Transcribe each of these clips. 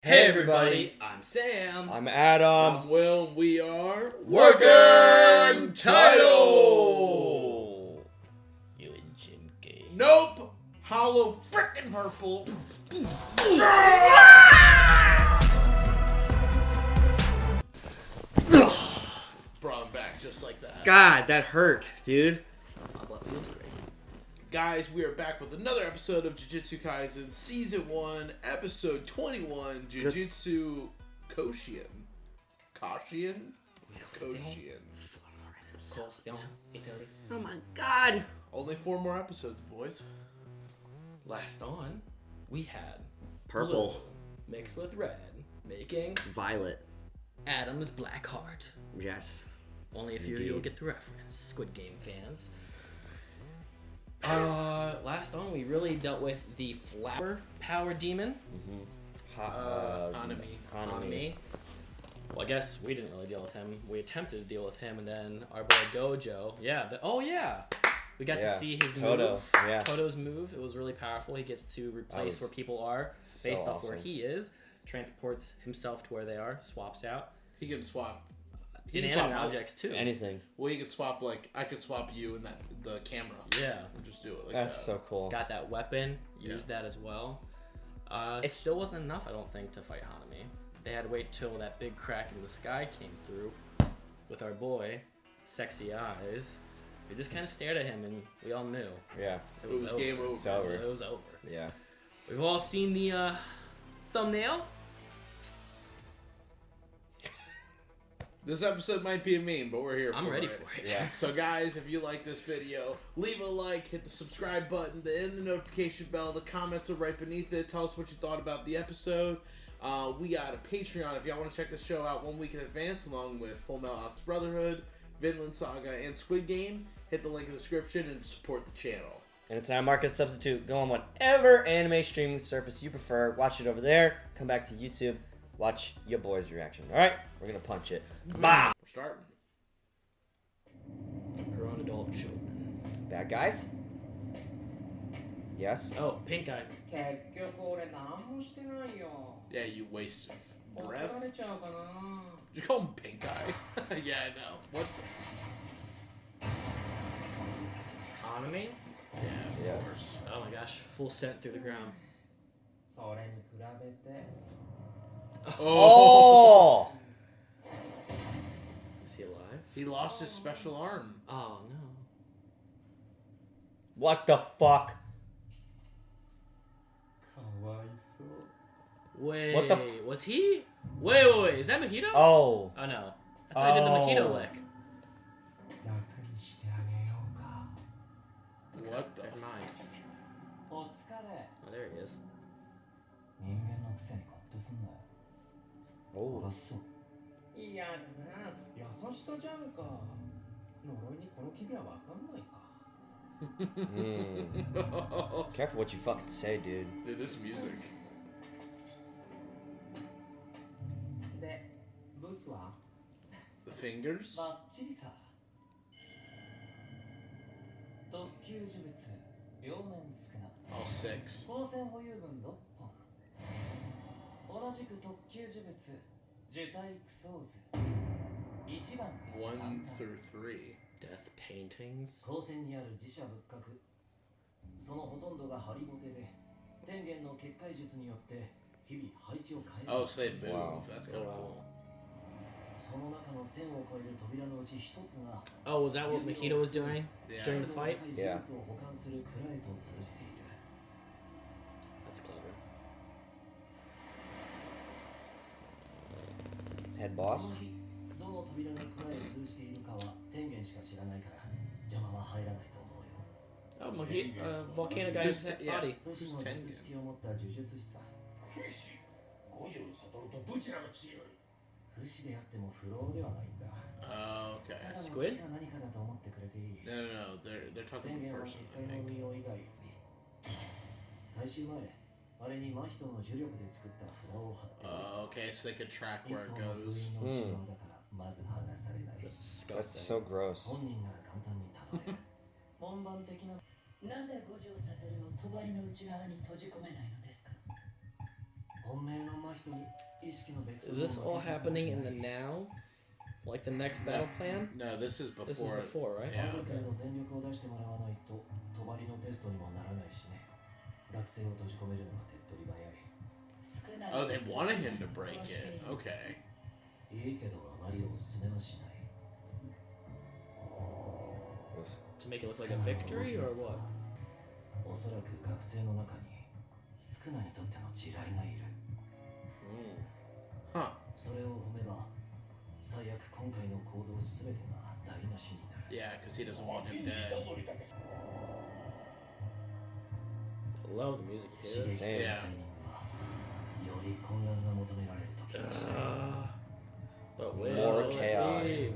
Hey everybody, I'm Sam. I'm Adam. I'm Will, and we are Working Title. Nope. Hollow frickin' purple. Brought him back just like that. God, that hurt, dude. That feels great. Guys, we are back with another episode of Jujutsu Kaisen Season 1, Episode 21, Jujutsu Koshien. Koshien? Koshien. Oh my God. Only 4 more episodes, boys. Last on, we had Purple. blue mixed with red, making Violet. Adam's Black Heart. Yes. Only a few of you will get the reference, Squid Game fans. Last on, we really dealt with the flower power demon. Hanami. Well, I guess we didn't really deal with him. We attempted to deal with him, and then our boy Gojo. We got to see his move. Yeah. Todo's move. It was really powerful. He gets to replace where people are based off where he is. Transports himself to where they are. Swaps out. He can swap. Inanimate objects too. Anything. Well, he could swap, I could swap you and the camera. Yeah. And just do it like That's that. so cool. Got that weapon. Used that as well. It still wasn't enough, I don't think, to fight Hanami. They had to wait till that big crack in the sky came through with our boy, Sexy Eyes. We just kind of stared at him, and we all knew. Yeah. It was game over. It's over. It was over. Yeah. We've all seen the thumbnail. This episode might be a meme, but we're here for it. I'm ready for it. Yeah. So guys, if you like this video, leave a like, hit the subscribe button, hit the notification bell. The comments are right beneath it. Tell us what you thought about the episode. We got a Patreon if y'all want to check the show out 1 week in advance, along with Full Metal Alchemist Brotherhood, Vinland Saga, and Squid Game. Hit the link in the description and support the channel. Anytime market substitute. Go on whatever anime streaming service you prefer. Watch it over there. Come back to YouTube. Watch your boy's reaction. All right? We're going to punch it. Bah! We're starting. Grown adult children. Bad guys? Yes? Oh, pink eye. Yeah, you waste of breath. Just call him Pink Eye. Yeah, I know. What the... Hanami? Yeah, of course. Oh my gosh, full scent through the ground. Oh! Is he alive? He lost his special arm. Oh no. What the fuck? Wait, What the was he? Wait, is that Mojito? Oh. Oh no. I thought I did the Mojito lick. What the... Never mind. Oh, there he is. Oh. Careful what you fucking say, dude. Dude, this music. The fingers? Oh, 6. 1 through 3. Death paintings. Oh, so they move. Wow. That's kind of cool. Oh, was that what Mojito was doing during the fight? Yeah. That's clever. Head boss? Oh, Mojito, volcano guy's body. Who's Tengen? Oh, okay. Squid? No. They're talking about the person, I think. Okay, so they could track where it goes. That's so gross. なぜ五条悟を帳の内側に閉じ込めないのですか。Is this all happening in the now? Like the next battle plan? No, this is before. This is before, right? Yeah. Okay. Oh, they wanted him to break it. Okay. To make it look like a victory or what? Huh. Yeah, because he doesn't want him dead. I love the music here. Same. Yeah. But will More it chaos. be?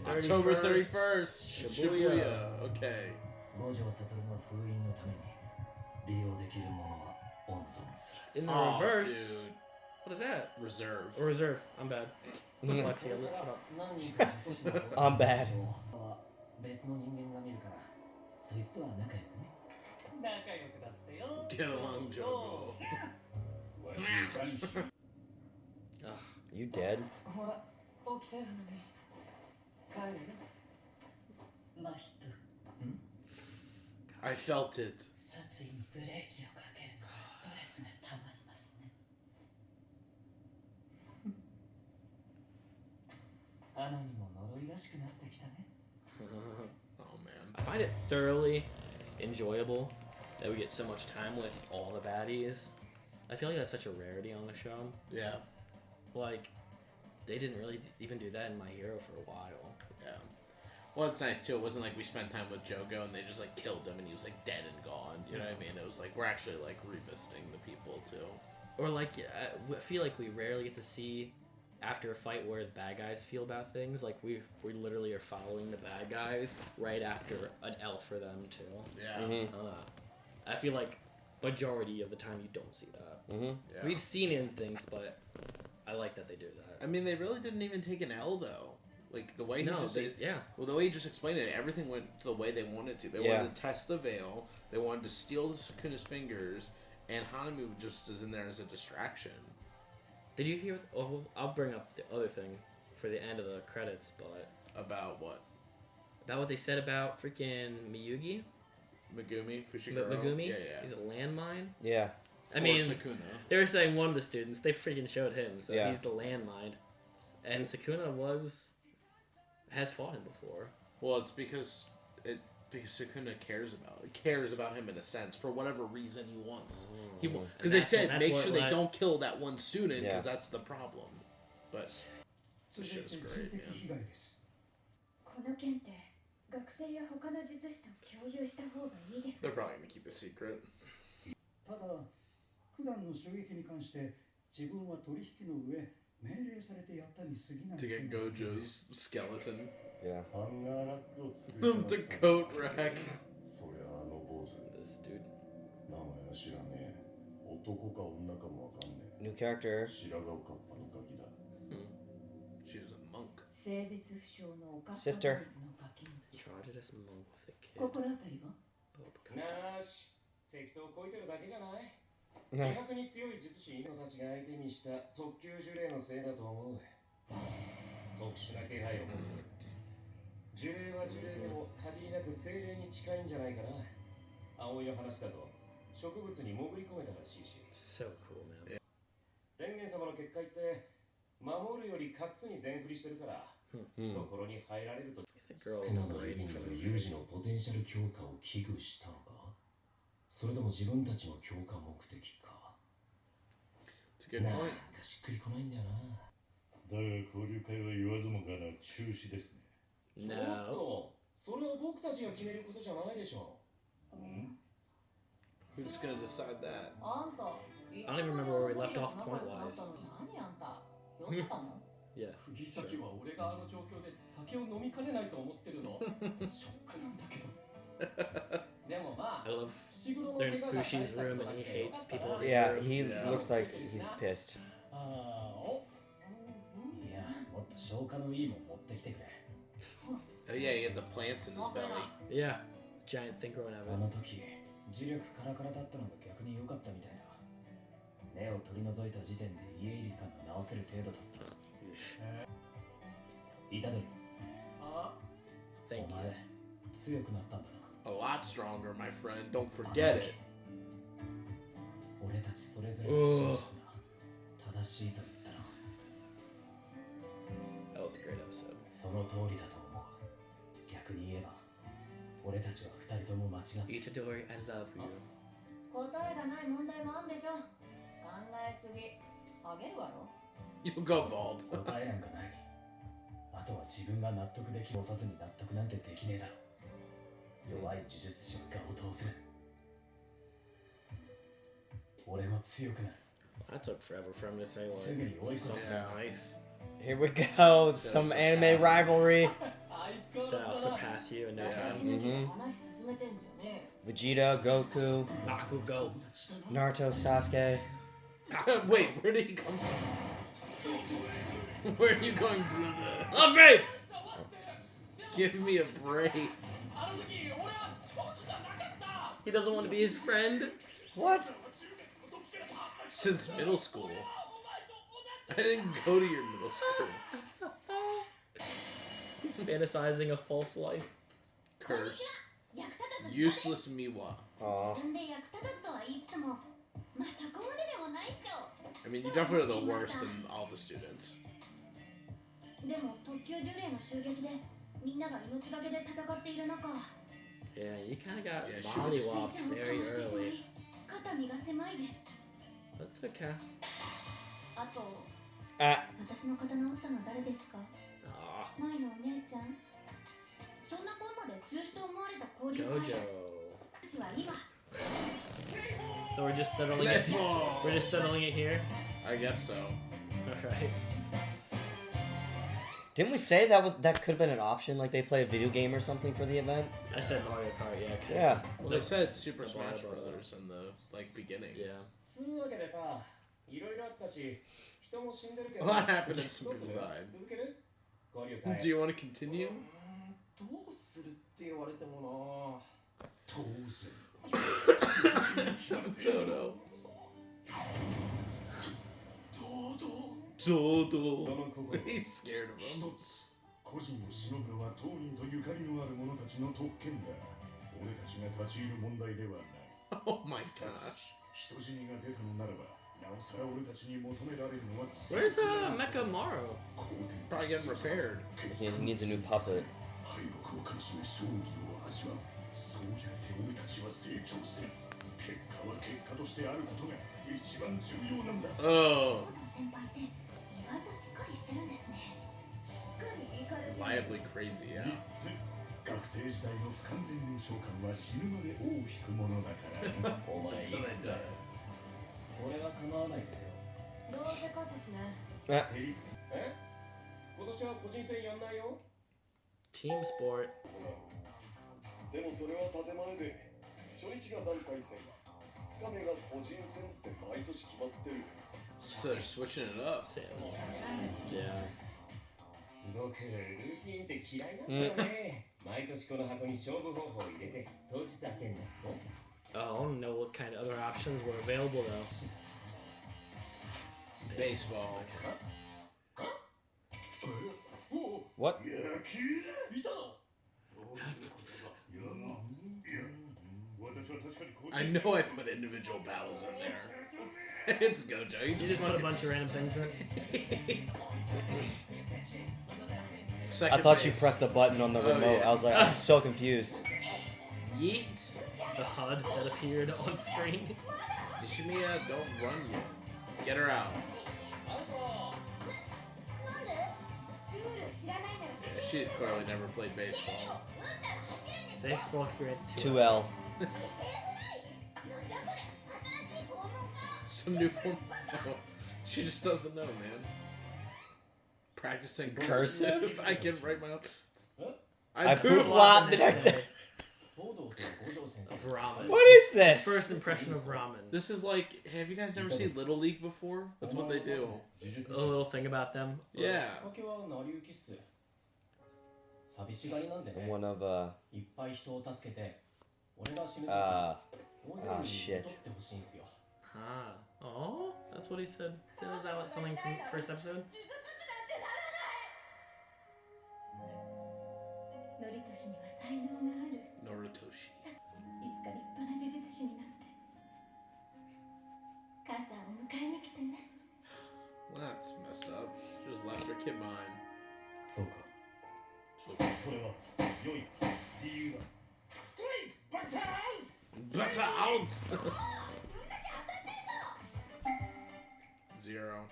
October 31st. Shibuya. Shibuya. Okay. In the Aw, reverse. dude. What is that? Reserve. Or reserve. I'm bad. Dyslexia. Shut up. I'm bad. Get along, Jogo. You dead? I felt it. Oh man. I find it thoroughly enjoyable that we get so much time with all the baddies. I feel like that's such a rarity on the show. Yeah. Like, they didn't really even do that in My Hero for a while. Yeah. Well, it's nice too. It wasn't like we spent time with Jogo and they just like killed him and he was like dead and gone. You know what I mean? It was like we're actually like revisiting the people too. Or like, I feel like we rarely get to see after a fight where the bad guys feel about things. Like we literally are following the bad guys right after an L for them too. Yeah. Mm-hmm. I feel like majority of the time you don't see that. Mm-hmm. Yeah. We've seen it in things, but I like that they do that. I mean, they really didn't even take an L though. Like the way he just yeah. Well, the way he just explained it, everything went the way they wanted to. They wanted to test the veil. They wanted to steal the Sukuna's fingers, and Hanami just is in there as a distraction. Did you hear? Oh, I'll bring up the other thing for the end of the credits, but About what? about what they said about freaking Miyugi. Megumi Fushiguro. Megumi. Yeah, yeah. He's a landmine. Yeah. I mean, Sukuna. they were saying one of the students. They freaking showed him, so Yeah. he's the landmine. And Sukuna has fought him before. Well, it's because Sukuna cares about him in a sense for whatever reason he wants. Because they said make sure they don't kill that one student because that's the problem. But the show's great, man. この件って学生や他の術師と共有した方がいいですか They're probably gonna keep a secret. ただ、普段の襲撃に関して自分は取引の上命令されてやったに過ぎない To get Gojo's skeleton. Yeah. ハンガーラックを作り To coat rack. そりゃあの坊主 This dude. 名前は知らねえ男か女かもわかんね New character. え白髪かっぱのガキだ She was a monk. 性別不詳のおか Sister. のガキン Tragedious monk with a kid. 心当たりはなーし、適当こいてるだけじゃない気迫に強い術師犬たちが相手にした特級呪霊のせいだと思う特殊な気配を持ってる呪霊は呪霊でも限りなく精霊に近いんじゃないかな葵の話だと植物に潜り込めたらしいし So cool, man. 天元様の結界って守るより隠すに全振りしてるから懐に入られると The 少 girl なの waiting 日 for 々 the の有 face. 事のポテンシャル強化を危惧したのかそれとも自分たちの強化目的か It's a good なん point. かしっくりこないんだよなだが交流会は言わずもがな中止ですねちょっ No. とそれは僕たちが決めることじゃないでしょ Who's gonna decide that? あんた I don't even remember where we left off point-wise. 何あんた酔ってたの Yeah. 釘先は俺があの状況で酒を飲みかねないと思ってるのショックなんだけどでもまあ I love 伏黒の they're in 怪我が Fushi's room and he hates people in his Yeah, room. he Yeah. looks like he's pissed. ああおいやもっと消化のいいもん持ってきてくれ Oh yeah, he had the plants in his belly. Yeah. Giant thing growing out あ of の時磁力カラカラだったのが逆に良かったみたいだ根を取り除いた時点で家入さんが治せる程度だった。虎杖、 Thank お you. 前強くなったんだな。 A lot stronger, my friend. Don't forget it. 俺たちそれぞれの真実が正しいと言ったな。 That was a great episode. その通りだと思う。逆に言えば俺たちは二人とも間違っている。 Itadori, I love you. 答えがない問題もあんでしょ。考えすぎ。あげるわろ。 You go bald. 答えなんかない。あとは自分が納得できもさずに納得なんてできねえだろ。弱い呪術師は顔を通せる。俺も強くなる。 That took forever for him to say すぐ like に追い越せ something る。 nice. Here we go. Some anime rivalry. So I'll surpass you in no time. 話進めてんじゃね Vegeta, Goku, Bakugo. Naruto, Sasuke. Wait, where did he come from? Where are you going? Love me! Give me a break. He doesn't want to be his friend. What? Since middle school. I didn't go to your middle school. He's fantasizing a false life. Curse. え。役立たず。 Useless Miwa. Aw. 自分で役立たずとは言いつつも、まあそこまででもないっしょ。 I mean, you definitely are the worst than all the students. でも特級呪霊の襲撃でみんなが命がけで戦っている中、 Yeah, you kind of got Yeah, she スイ mollywopped ッチをか very ましてしま early. い、肩身が狭いです。 That's okay. あと、 Ah. 私の刀を折ったの誰ですか？ Aw, 前のお姉ちゃん。そんなこんなで中止と思われた交流会 Gojo. たちは今。 So we're just settling it. We're just settling it here. I guess so. All right. Didn't we say that could have been an option? Like they play a video game or something for the event? I said Mario Kart, yeah. 'Cause Yeah. Well, they said Super the Smash Bible. Brothers in the beginning. Yeah. つうわけでさ、いろいろあったし、人も死んでるけど。 What happened if some どうす people る？ died? 続ける？交流会。 Do you want to continue? どうするって言われても当然 Dodo. そ Dodo. の心。 He's scared of 一 him. つ個人をしのぐのは当人とゆかりのある者たちの特権だ。俺たちが立ち入る問題ではない。 Oh my gosh. 人死にが出たのならばなおさら俺たちに求められるのは Where's Mecha Maru? Probably getting repaired. He needs a new puppet. 敗北をかみしめ勝利を味わう。そうやって俺たちは成長する。結果は結果としてあることが一番重要なんだ。 Oh. 先輩って意外としっかりしてるんですね。しっかりいかれてる。 Reliably crazy, yeah. 3つ学生時代の不完全燃焼感は死ぬまで尾を引くものだからね。お前いくつだ？これは構わないですよ。どうせ勝つしね。 Ah. へりくつ。え？今年は個人戦やんないよ。 Team sport. でもそれは建前で初日が団体戦2日目が個人戦って毎年決まってる。 So they're switching it up. Sam. Yeah. 僕ルーティンって嫌いなんだよね。毎年この箱に勝負方法を入れて当日開けんだって。 Oh, I want to know what kind of other options were available though. Baseball. What? いたの？ I know I put individual battles in there. It's Gojo. You just put a bunch of random things in. I thought you pressed the button on the remote. yeah. I was like, I'm so confused. Yeet. The HUD that appeared on screen. Nishimiya, don't run yet. Get her out. なんで？ルール知らないなら Yeah, she's clearly never played baseball. Baseball experience 2. 2L. Some new form. Oh, she just doesn't know, man. Practicing Cursive? I can write my own. I poop lot the next day. 東堂と五条先生。 Of ramen. What is this? First impression of ramen. This is like, have you guys never seen Little League before? That's what they do. 呪術 A 師。 little thing about them. Yeah. きっかけは成り行きっす。寂しがりなんでね。 One of いっぱい人を助けて、俺が死ぬとき、 ah 大勢に shit 戻ってほしいんすよ。Ah. Oh, that's what he said. Is that what, something from first episode? ノリトシには才能がある。 Noritoshi. いつか立派な呪術師になって母さんを迎えに来てね。 That's messed up. She just left her kid behind. そうかそれは良い理由だ Butter out! Zero.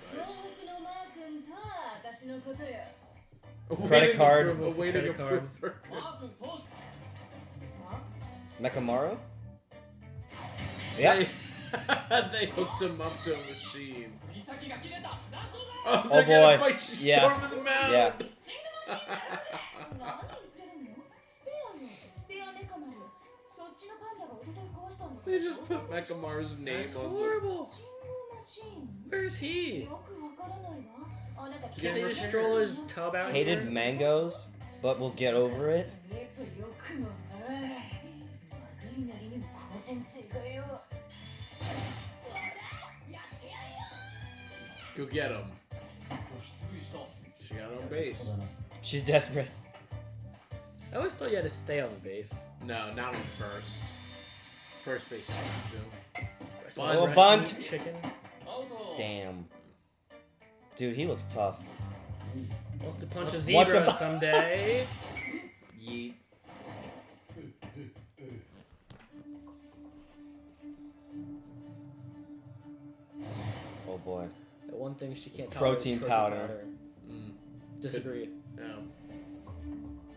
東北のマー君とは私のことよ。 Credit card. Credit card. Mekamaru? Yeah. They hooked him up to a machine. Oh, Oh, they're gonna boy. fight. She's Yeah. storming the mound. Yeah. 何言ってるの？スペアメカマル。そっちのパンダが一昨日壊したんだ。 They just put Mekamaru's name That's on the. horrible. 信号マシン。 Where's he? よくわからないわ。あなた Can't they just stroll his tub out Hated here? mangoes, but we'll get over it. よくもない。悪いなりにもこの先生がよ。 Go get him. She got on base. She's desperate. I always thought you had to stay on base. No, not on first. First base you have to. Bunt. Little bunt. Chicken. Damn. Dude, he looks tough. Wants to punch a Watch zebra the- someday. Yeet. Oh boy. The one thing she can't Protein tolerate is powder. Mm. Disagree. Yeah.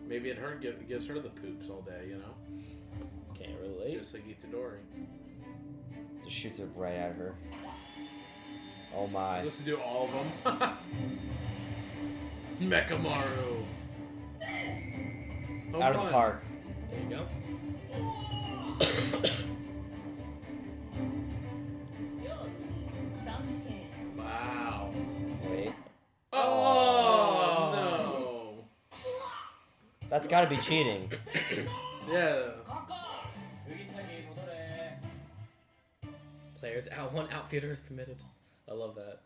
Maybe it gives her the poops all day, you know? Can't relate. Just like Itadori. Just shoots it right at her. Oh my. Just to do all of them. Mekamaru. Home Out of the run. park. There you go. Wow. Wait. Oh, no. That's gotta be cheating. Yeah. Players out. One outfielder is permitted. I love that.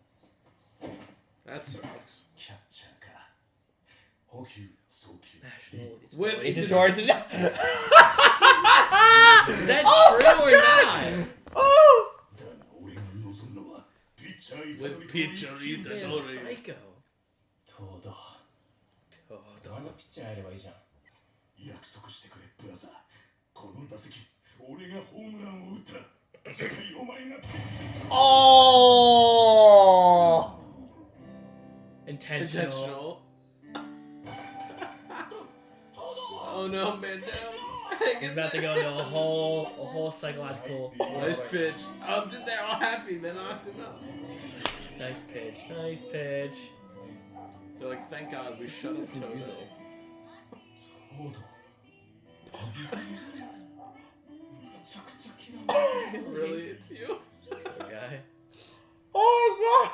That sucks. キャッチャーか補給送球 National. With It's a Itadori. towards. Is that true or not? Oh! だが俺が望むのはピッチャー With pitcher Man, Itadori. psycho. どうだ Oh, どのピッチャーやればいいじゃん約束してくれブラザーこの打席俺がホームランを打った次回お前がピッチ Oh! intentional. Oh no, man down. He's about to go into a whole psychological. Nice pitch. Oh, they're all happy. They knocked him out. Nice pitch. Nice pitch. They're like, thank God we shut up Toto. そうだ Really, it's you? Poor guy. Oh god!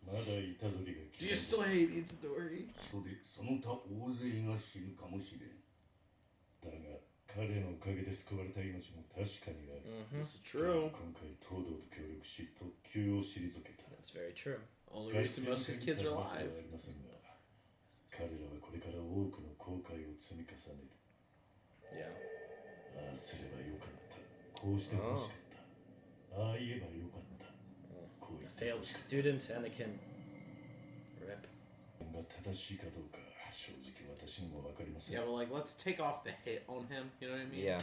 まだイタドリが Do you still hate Itadori? そでその他大勢が死ぬかもしれんだが彼のおかげで救われた命も確かにある This is true. 今回東堂と協力し特急を退けた That's very true. Only reason most of the kids are alive. ありませんが彼らはこれから多くの後悔を積み重ねる Yeah. ああすればよかったこうしてほしかったああ言えばよかったこう言って Failed ほしかっ student Anakin. Rip. たが正しいかどうか正直私にも分かりません Yeah, but like, let's take off the hit on him. You know what I mean? Yeah.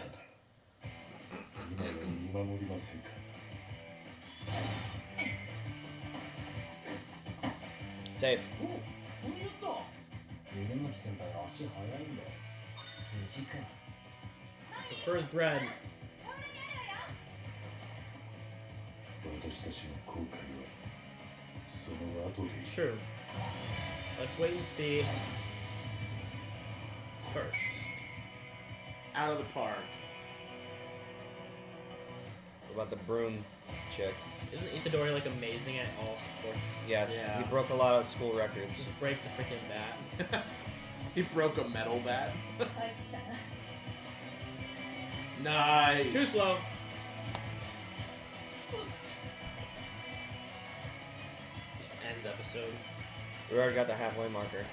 今は見守りませんか Safe. 峰松先輩は足速いんだよ筋か Prefers bread. 私たちの後悔はその後で True. Let's wait and see. First. Out of the park. What about the broom chick? Isn't Itadori like amazing at all sports? Yes, Yeah. he broke a lot of school records. Just break the freaking bat. He broke a metal bat. 入ったな。 Nice. Too slow. Just ends episode. We already got the halfway marker.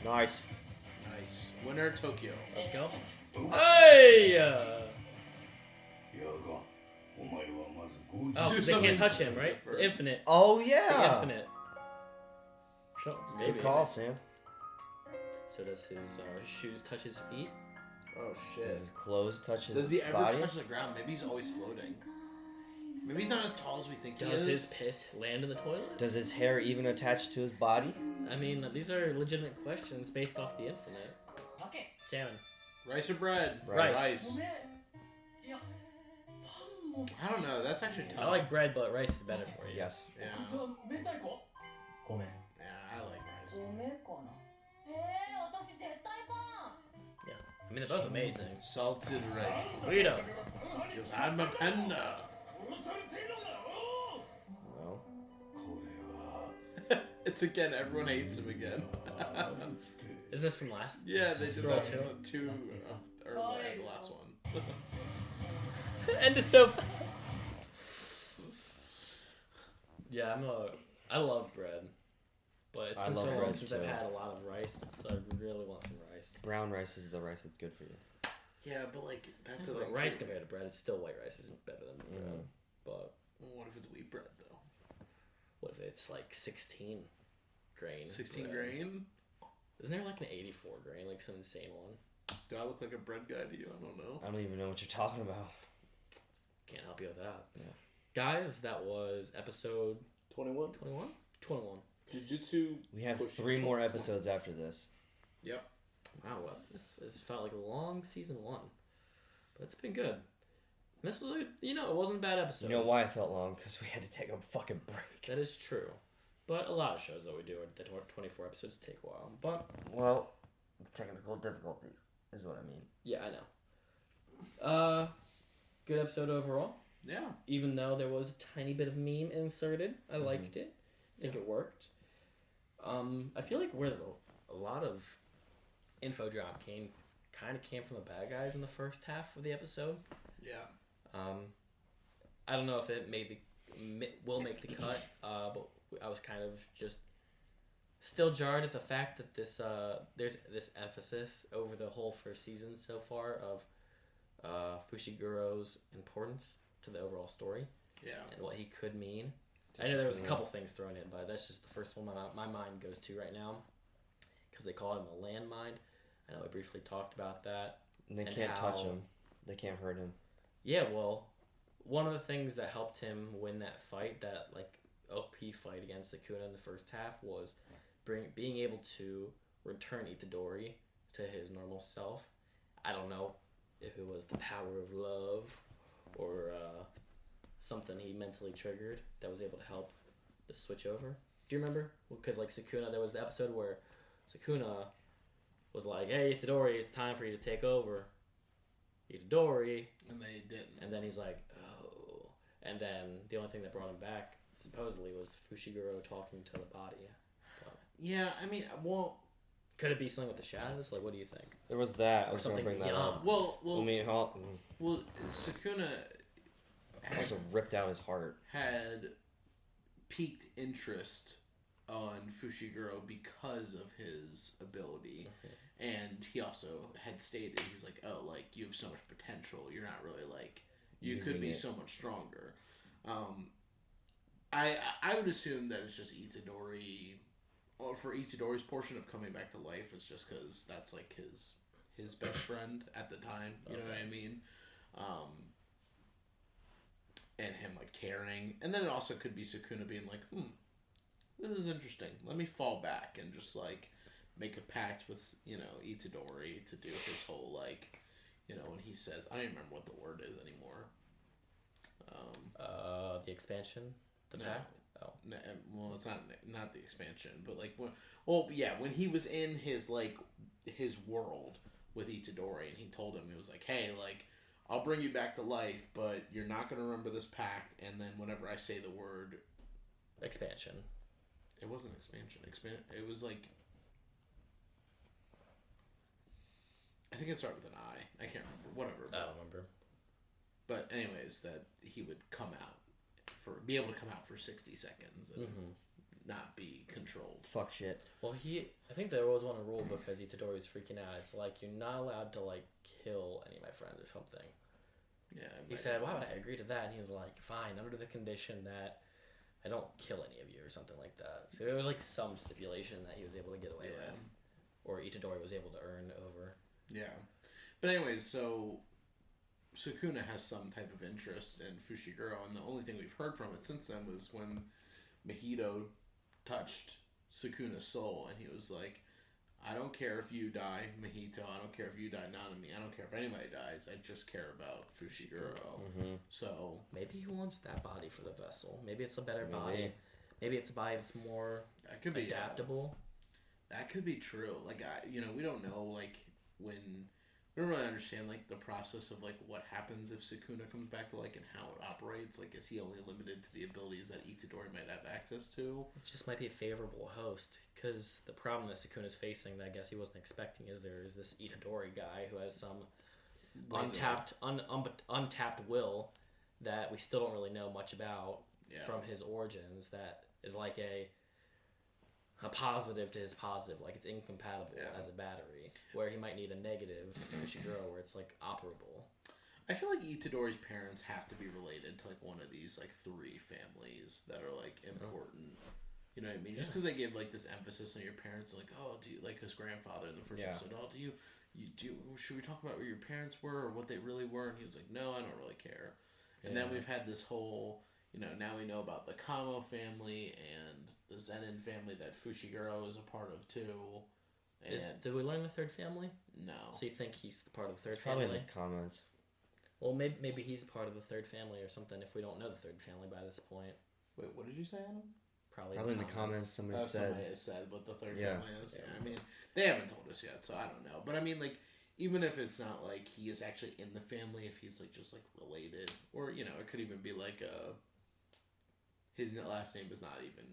Nice. Nice. Winner Tokyo. Let's go. Hey! やがお前はまず50 Oh, Do they something can't touch him, right? first. The infinite. Oh The yeah. infinite. Sure, Good maybe. call, Sam. So does his shoes touch his feet? Oh Does shit. his clothes touch his Does he ever body? touch the ground? Maybe he's always floating. Maybe he's not as tall as we think he Does is. his piss land in the toilet? Does his hair even attach to his body? I mean, these are legitimate questions based off the infinite. Salmon. Rice or bread? Rice. Rice. I don't know. That's actually tough. I like bread, but rice is better for you. Yes. Yeah. 米 Yeah, I like rice. 米かな私絶対パン Yeah. I mean, they're both amazing. Salted rice. Guido. Because I'm a panda. 殺されているだろう No. これは It's again, everyone hates him again. Isn't this from last? Yeah, they did Scroll that two. for two, or the last one. Ended so fast. Yeah, I love bread, but it's I been so love long bread since too. I've had a lot of rice, so I really want some rice. Brown rice is the rice that's good for you. Yeah, but like, that's But a thing rice too. compared to bread, it's still white rice is better than bread. But What if it's wheat bread though? what if it's like 16 grain? 16 bread? grain? Isn't there like an 84 grain, like some insane one? Do I look like a bread guy to you? I don't know. I don't even know what you're talking about. Can't help you with that. Yeah. Guys, that was episode 21? 21? 21. Jujutsu. We have Koshien 3 more 21. episodes after this. Yep. Wow, well, this felt like a long season 1. But it's been good. This was it wasn't a bad episode. You know why it felt long? Because we had to take a fucking break. That is true. But a lot of shows that we do, the 24 episodes take a while. But, Well, technical difficulties is what I mean. yeah, I know. Good episode overall. Yeah. Even though there was a tiny bit of meme inserted. I liked it. I think it worked. I feel like where a lot of info drop came from the bad guys in the first half of the episode. Yeah. I don't know if it will make the cut, but I was kind of just still jarred at the fact that there's this emphasis over the whole first season so far of Fushiguro's importance to the overall story Yeah. and what he could mean. I know there was a couple things thrown in, but that's just the first one my mind goes to right now because they call him a landmine. I know I briefly talked about that. And they And can't touch how- him. They can't hurt him. Yeah, well, one of the things that helped him win that fight, that like OP fight against Sakuna in the first half, was being able to return Itadori to his normal self. I don't know if it was the power of love or something he mentally triggered that was able to help the switch over. Do you remember? Because like Sakuna, there was the episode where Sakuna was like, "Hey Itadori, it's time for you to take over." Itadori, And they didn't. and then he's like, "Oh," and then the only thing that brought him back supposedly was Fushiguro talking to the body. Yeah, I mean, well, Could it be something with the shadows? Like, what do you think? There was that. I Or was going to something bring that beyond. up. well, I mean, Sakuna also ripped out his heart. had piqued interest on Fushiguro because of his ability. And he also had stated, he's like, oh, like, you have so much potential. You're not really, like, you could Using be it. so much stronger. I would assume that it's just Itadori, or for Itadori's portion of coming back to life, it's just because that's, like, his best friend at the time. You know what I mean? And him, like, caring. And then it also could be Sukuna being like, this is interesting. Let me fall back and just, like, make a pact with, Itadori to do his whole, like, when he says, I don't even remember what the word is anymore. The expansion, the No. pact. Oh, No, well, it's not the expansion, but, like, when he was in his, like, his world with Itadori, and he told him, he was like, hey, like, I'll bring you back to life, but you're not going to remember this pact, and then whenever I say the word, expansion. it wasn't expansion, it was, like, I think it started with an I. I can't remember. Whatever. I don't remember. But anyways, that he would be able to come out for 60 seconds and not be controlled. Fuck shit. Well, I think there was one rule because Itadori was freaking out. It's like, you're not allowed to, like, kill any of my friends or something. Yeah. He said, why would I agree to that? And he was like, fine, under the condition that I don't kill any of you or something like that. So there was, like, some stipulation that he was able to get away with. Or Itadori was able to earn over. Yeah. But anyways, so Sukuna has some type of interest in Fushiguro, and the only thing we've heard from it since then was when Mahito touched Sukuna's soul, and he was like, I don't care if you die, Mahito. I don't care if you die, Nanami. I don't care if anybody dies. I just care about Fushiguro. So maybe he wants that body for the vessel. Maybe it's a better body. Maybe it's a body that's more that could be adaptable. That could be true. Like, we don't know, like, when... We don't really understand, like, the process of, like, what happens if Sukuna comes back to life and how it operates. Like, is he only limited to the abilities that Itadori might have access to? It just might be a favorable host, because the problem that Sukuna's facing that I guess he wasn't expecting is there is this Itadori guy who has some untapped will that we still don't really know much about from his origins, that is like a positive to his positive, like it's incompatible as a battery, where he might need a negative Fushiguro where it's like operable. I feel like Itadori's parents have to be related to like one of these like three families that are like important. You know what I mean? Just because they give like this emphasis on your parents, like, oh, do you like his grandfather in the first episode? Oh, do you should we talk about where your parents were or what they really were? And he was like, no, I don't really care. And then we've had this whole, now we know about the Kamo family and the Zenin family that Fushiguro is a part of too. And did we learn the third family? No. So you think he's the part of the third Probably family? in the comments. Well, maybe he's part of the third family or something if we don't know the third family by this point. Wait, what did you say, Adam? Probably in the comments somebody said what the third family is. Yeah. I mean, they haven't told us yet, so I don't know. But I mean, like, even if it's not like he is actually in the family, if he's like just like related, or it could even be like his last name is not even,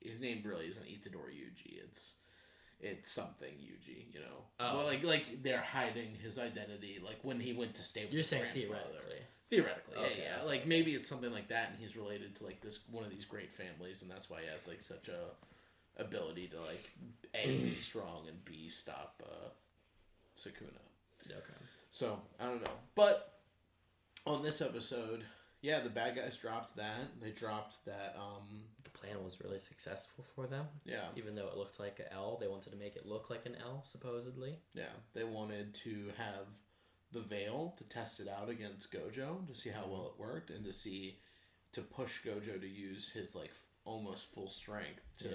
his name really isn't Itadori Yuji. It's something Yuji. Oh. Well, like they're hiding his identity. Like when he went to stay with his grandfather. Theoretically, yeah. Like maybe it's something like that, and he's related to like this one of these great families, and that's why he has like such a ability to like A, be strong, and B, stop Sukuna. Okay. So I don't know, but on this episode, the bad guys dropped that. They dropped that. The plan was really successful for them. Yeah. Even though it looked like an L, they wanted to make it look like an L, supposedly. Yeah, they wanted to have the veil to test it out against Gojo to see how well it worked, and to push Gojo to use his like almost full strength to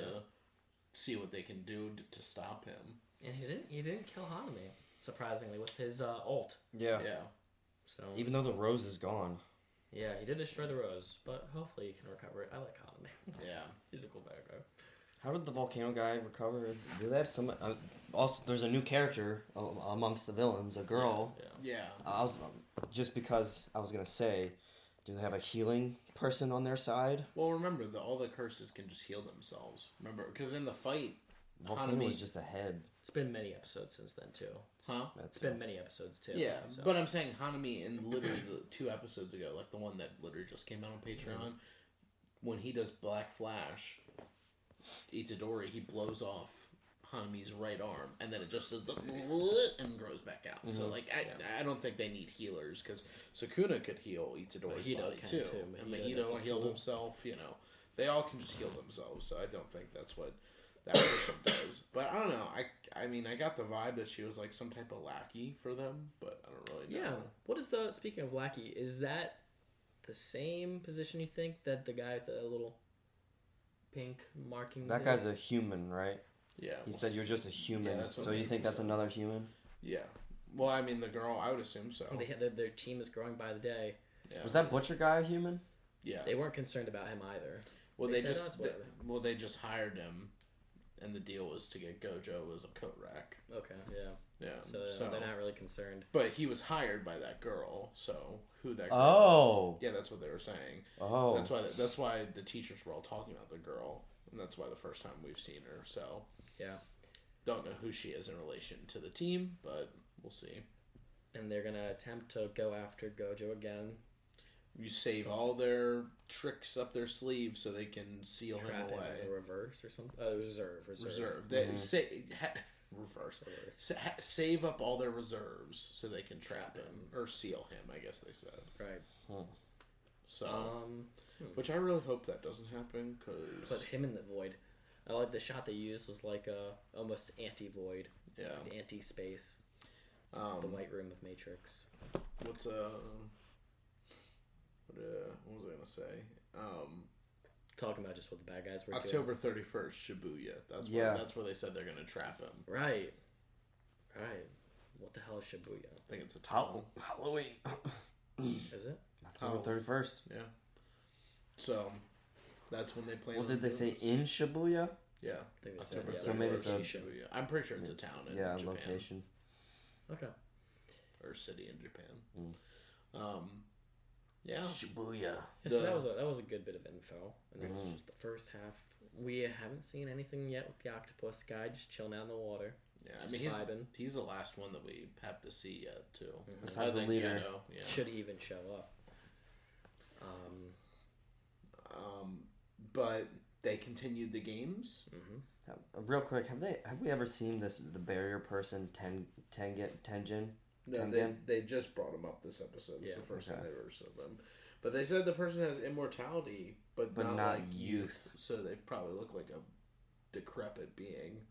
see what they can do to stop him. And he didn't kill Hanami, surprisingly, with his ult. Yeah. So even though the rose is gone. Yeah, he did destroy the rose, but hopefully he can recover it. I like Hanami. Yeah. He's a cool bad guy. How did the volcano guy recover? Do they have some? Also, there's a new character amongst the villains, a girl. Yeah. I was just because I was gonna say, do they have a healing person on their side? Well, remember all the curses can just heal themselves. Remember, because in the fight, Volcano was just a head. It's been many episodes since then too. Huh? It's been many episodes too. Yeah, so. but I'm saying Hanami in literally the 2 episodes ago, like the one that literally just came out on Patreon, when he does Black Flash, Itadori, he blows off Hanami's right arm, and then it just does the and grows back out. So like, I don't think they need healers because Sukuna could heal Itadori's body too, and Mahito healed himself. They all can just heal themselves. So I don't think that's what that person does. But I don't know. I mean, I got the vibe that she was like some type of lackey for them, but I don't really know. Yeah. What is speaking of lackey? Is that the same position you think that the guy with the little pink markings? That guy's a human, right? Yeah. He said you're just a human. Yeah, so you think that's another human? Yeah. Well, I mean, the girl, I would assume so. Their team is growing by the day. Yeah. Was that butcher guy a human? Yeah. They weren't concerned about him either. Well, they just hired him, and the deal was to get Gojo as a coat rack. Okay. Yeah. Yeah. So they're not really concerned. But he was hired by that girl, so who that girl Oh. Yeah, that's what they were saying. Oh. That's why the teachers were all talking about the girl, and that's why the first time we've seen her. So yeah. Don't know who she is in relation to the team, but we'll see. and they're gonna attempt to go after Gojo again. You save all their tricks up their sleeves so they can seal him Trap away. him in the reverse or something. Reserve. They reverse. Save up all their reserves so they can trap him or seal him. I guess they said. Right. So, which I really hope that doesn't happen because put him in the void. I like the shot they used was like almost anti-void. Yeah. The anti-space. The white room of Matrix. What was I gonna say? Talking about just what the bad guys were October 31st, Shibuya. That's where they said they're gonna trap him. Right. What the hell is Shibuya? I think it's a town. Halloween. Is it? October 31st. Yeah. So that's when they plan. Well, did they say in Shibuya? Yeah. I think they said, October so maybe it's a Shibuya. I'm pretty sure it's a town in Japan. Location. Okay. Or city in Japan. Yeah. Shibuya. Yeah, so that was a good bit of info, and that was just the first half. We haven't seen anything yet with the octopus guy just chilling out in the water. Yeah, I mean he's the last one that we have to see yet too. Besides the leader, Ghetto, yeah. Should he even show up? But they continued the games. Real quick, have we ever seen the barrier person Tenjin? No, they just brought him up this episode. It's the first time they ever saw them. But they said the person has immortality, but not like youth. So they probably look like a decrepit being.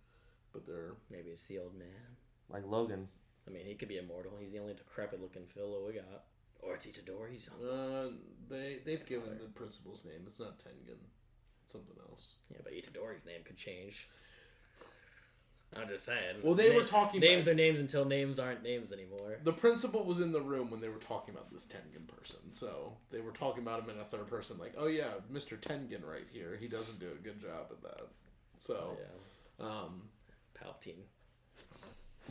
But they're maybe it's the old man, like Logan. I mean, he could be immortal. He's the only decrepit looking fella we got. Or it's Itadori. They've given the principal's name. It's not Tengen. It's something else. Yeah, but Itadori's name could change. I'm just saying. Well, they were talking names are names until names aren't names anymore. The principal was in the room when they were talking about this Tengen person. So they were talking about him in a third person, like, oh yeah, Mr. Tengen right here. He doesn't do a good job at that. So, Palpatine.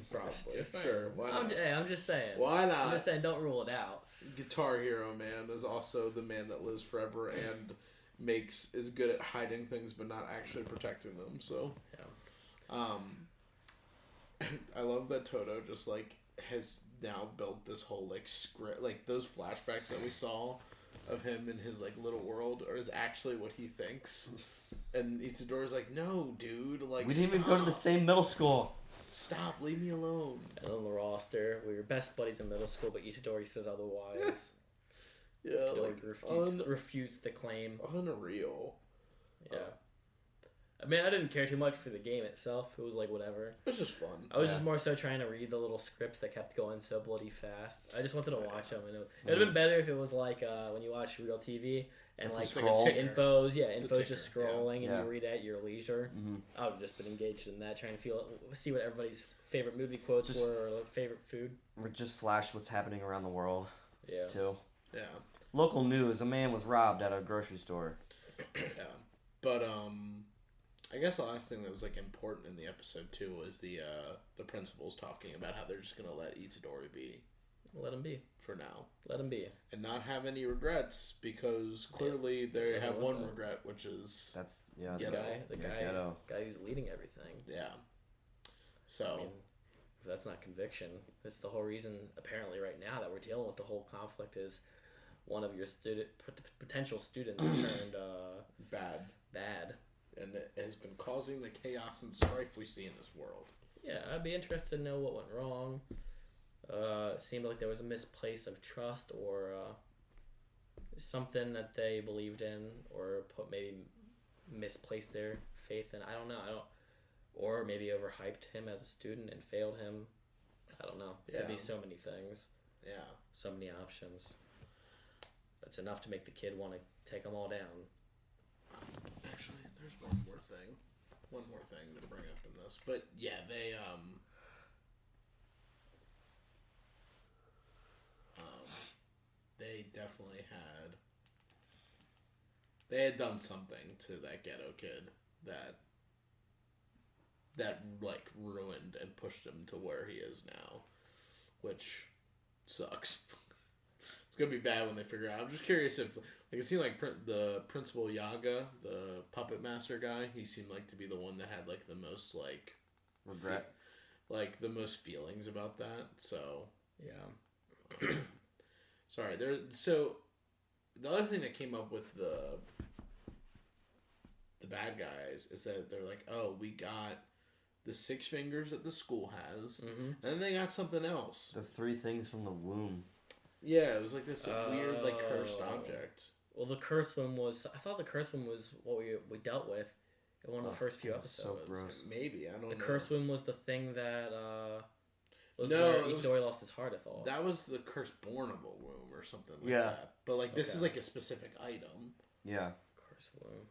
Probably. Sure. Why not? I'm just saying. Why not? I'm just saying, don't rule it out. Guitar Hero Man is also the man that lives forever and is good at hiding things but not actually protecting them. So, I love that Toto just like has now built this whole like script, like those flashbacks that we saw of him in his like little world, or is actually what he thinks. And Itadori's like, no, dude, like we didn't even go to the same middle school. Stop, leave me alone. And on the roster, we were best buddies in middle school, but Itadori says otherwise. Yeah, like refutes the claim. Unreal. Yeah. I mean, I didn't care too much for the game itself. It was like whatever. It was just fun. I was just more so trying to read the little scripts that kept going so bloody fast. I just wanted to watch them. And it would have been better if it was like when you watch real TV and it's like scroll. info's just scrolling and you read at your leisure. I would have just been engaged in that, trying to see what everybody's favorite movie quotes were, or like favorite food. Or just flash what's happening around the world. Yeah. Too. Yeah. Local news: a man was robbed at a grocery store. Yeah, but I guess the last thing that was like important in the episode too was the principals talking about how they're just gonna let Itadori be. Let him be. For now. Let him be. And not have any regrets, because clearly they have one regret, which is the guy who's leading everything. Yeah. So I mean, if that's not conviction, that's the whole reason apparently right now that we're dealing with the whole conflict is one of your potential students turned bad. And it has been causing the chaos and strife we see in this world. Yeah, I'd be interested to know what went wrong. It seemed like there was a misplace of trust or something that they believed in, or maybe misplaced their faith in. I don't know. Or maybe overhyped him as a student and failed him. I don't know. Yeah. Could be so many things. Yeah. So many options. That's enough to make the kid want to take them all down. Actually, there's one more thing to bring up in this. But yeah, they definitely had done something to that ghetto kid that like ruined and pushed him to where he is now, which sucks. It's gonna be bad when they figure out. I'm just curious if, like, it seemed like the Principal Yaga, the puppet master guy, he seemed like to be the one that had like the most like regret, like the most feelings about that. So Yeah. Sorry, so the other thing that came up with the bad guys is that they're like, oh, we got the 6 fingers that the school has, and then they got something else. The 3 things from the womb. Yeah, it was like this weird, like, cursed object. Well, the cursed one was... I thought the cursed one was what we dealt with in one of the first few that's so episodes. gross. Maybe, I don't know. The cursed one was the thing that... was No, where it was- Itadori lost his heart, I thought. That was the cursed bornable womb or something like Yeah. that. But, like, this is, Okay. like, a specific item. Yeah. Cursed one.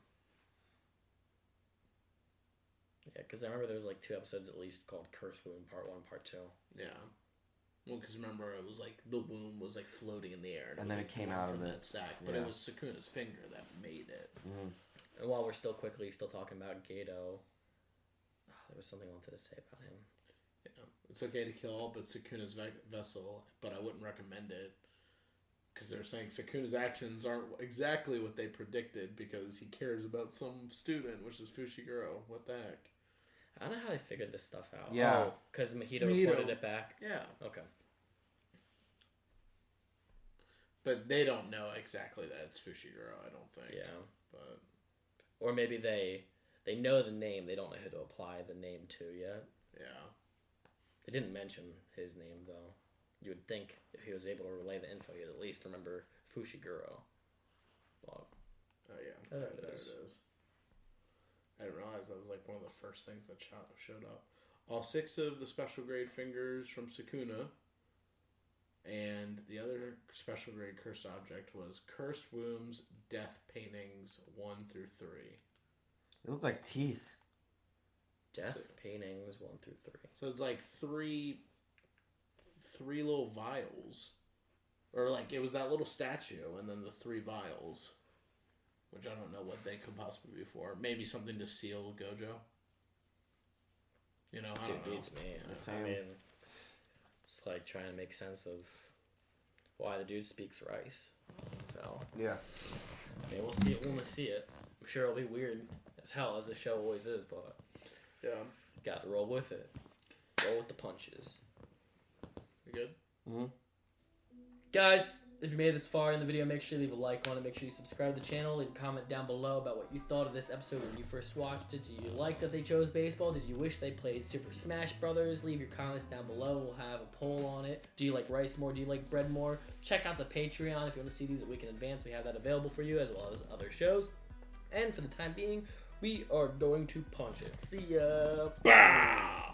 Yeah, because I remember there was like 2 episodes at least called Cursed Womb Part 1, Part 2. Yeah. Well, because remember, it was like the womb was like floating in the air, And was, then like, it came born out from of that it. sack. But Yeah. it was Sukuna's finger that made it. And while we're still talking about Gato, there was something I wanted to say about him. Yeah. It's okay to kill all but Sukuna's vessel, but I wouldn't recommend it. Because they're saying Sukuna's actions aren't exactly what they predicted because he cares about some student, which is Fushiguro. What the heck? I don't know how they figured this stuff out. Yeah. Because Mahito Mahito. reported it back. Yeah. Okay. But they don't know exactly that it's Fushiguro, I don't think. Yeah. But Or maybe they know the name, they don't know who to apply the name to yet. yeah. They didn't mention his name, though. You would think if he was able to relay the info, he'd at least remember Fushiguro. Well, Oh, yeah. Oh, there there it it is. is. I didn't realize that was like one of the first things that showed up. All 6 of the special grade fingers from Sukuna. And the other special grade cursed object was Cursed Wombs Death Paintings 1 through 3. They look like teeth. Death Paintings 1 through 3. So it's like three little vials. Or like it was that little statue and then the 3 vials. Which I don't know what they could possibly be for. Maybe something to seal Gojo. You know, I Dude, don't know. beats me. Same. I mean, it's like trying to make sense of why the dude speaks rice. So, Yeah. I mean, we'll see it when we see it. I'm sure it'll be weird as hell, as the show always is, but Yeah. got to roll with it. Roll with the punches. You good? Mm-hmm. Guys, if you made it this far in the video, make sure you leave a like on it. Make sure you subscribe to the channel. Leave a comment down below about what you thought of this episode when you first watched it. Did you like that they chose baseball? Did you wish they played Super Smash Brothers? Leave your comments down below. We'll have a poll on it. Do you like rice more? Do you like bread more? Check out the Patreon if you want to see these a week in advance. We have that available for you as well as other shows. And for the time being, we are going to punch it. See ya. Bye.